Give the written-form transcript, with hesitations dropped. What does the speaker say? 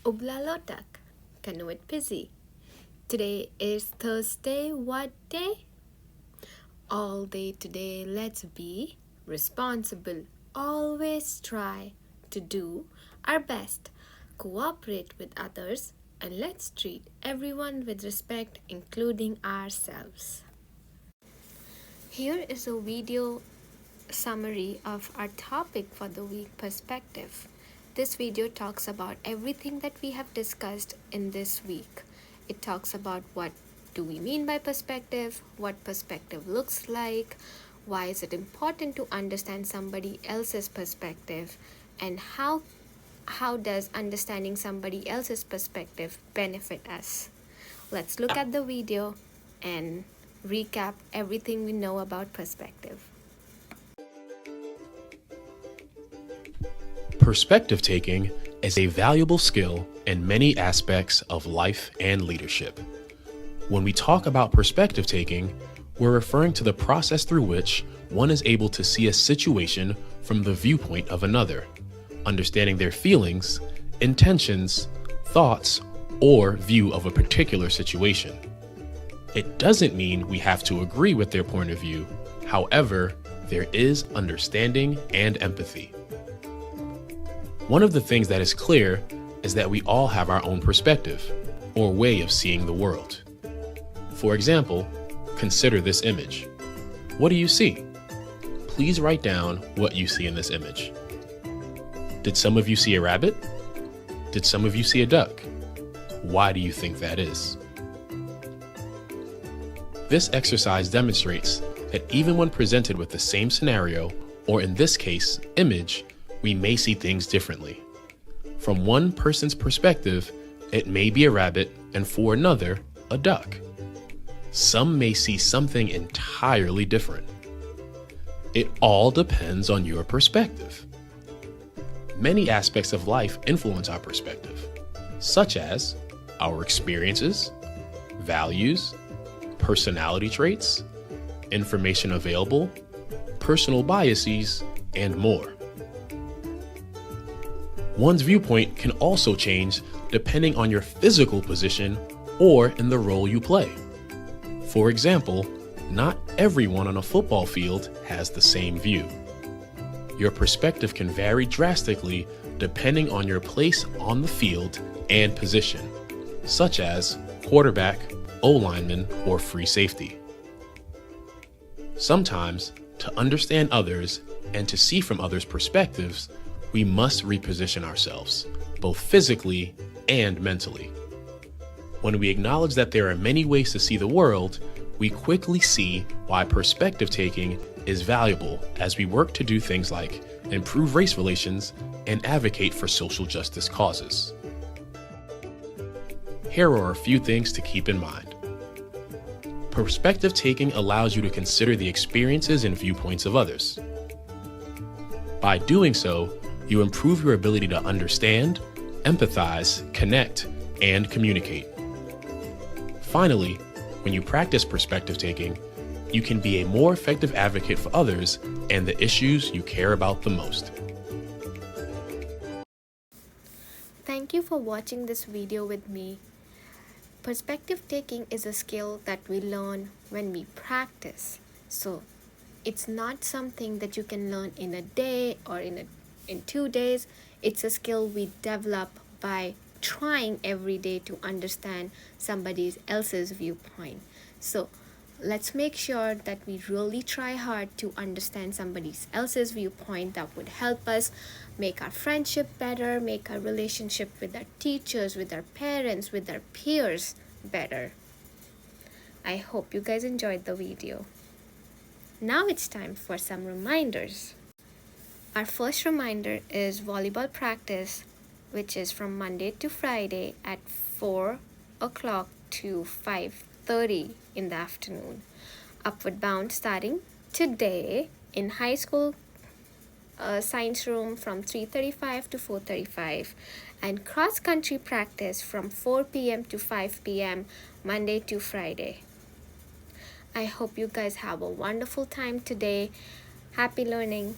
Ublalotak, Kanuit Pizzy. Today is Thursday, what day? All day today, let's be responsible. Always try to do our best, cooperate with others, and let's treat everyone with respect, including ourselves. Here is a video summary of our topic for the week, perspective. This video talks about everything that we have discussed in this week. It talks about what do we mean by perspective, what perspective looks like, why is it important to understand somebody else's perspective, and how does understanding somebody else's perspective benefit us. Let's look at the video and recap everything we know about perspective. Perspective taking is a valuable skill in many aspects of life and leadership. When we talk about perspective taking, we're referring to the process through which one is able to see a situation from the viewpoint of another, understanding their feelings, intentions, thoughts, or view of a particular situation. It doesn't mean we have to agree with their point of view. However, there is understanding and empathy. One of the things that is clear is that we all have our own perspective, or way of seeing the world. For example, consider this image. What do you see? Please write down what you see in this image. Did some of you see a rabbit? Did some of you see a duck? Why do you think that is? This exercise demonstrates that even when presented with the same scenario, or in this case, image, we may see things differently. From one person's perspective, it may be a rabbit, and for another, a duck. Some may see something entirely different. It all depends on your perspective. Many aspects of life influence our perspective, such as our experiences, values, personality traits, information available, personal biases, and more. One's viewpoint can also change depending on your physical position or in the role you play. For example, not everyone on a football field has the same view. Your perspective can vary drastically depending on your place on the field and position, such as quarterback, O-lineman, or free safety. Sometimes, to understand others and to see from others' perspectives, we must reposition ourselves, both physically and mentally. When we acknowledge that there are many ways to see the world, we quickly see why perspective taking is valuable as we work to do things like improve race relations and advocate for social justice causes. Here are a few things to keep in mind. Perspective taking allows you to consider the experiences and viewpoints of others. By doing so, you improve your ability to understand, empathize, connect, and communicate. Finally, when you practice perspective taking, you can be a more effective advocate for others and the issues you care about the most. Thank you for watching this video with me. Perspective taking is a skill that we learn when we practice. So it's not something that you can learn in a day or in 2 days. It's a skill we develop by trying every day to understand somebody else's viewpoint. So let's make sure that we really try hard to understand somebody else's viewpoint. That would help us make our friendship better, make our relationship with our teachers, with our parents, with our peers better. I hope you guys enjoyed the video. Now it's time for some reminders. Our first reminder is volleyball practice, which is from Monday to Friday at 4 o'clock to 5:30 in the afternoon. Upward Bound starting today in high school science room from 3:35 to 4:35, and cross country practice from 4 p.m. to 5 p.m. Monday to Friday. I hope you guys have a wonderful time today. Happy learning.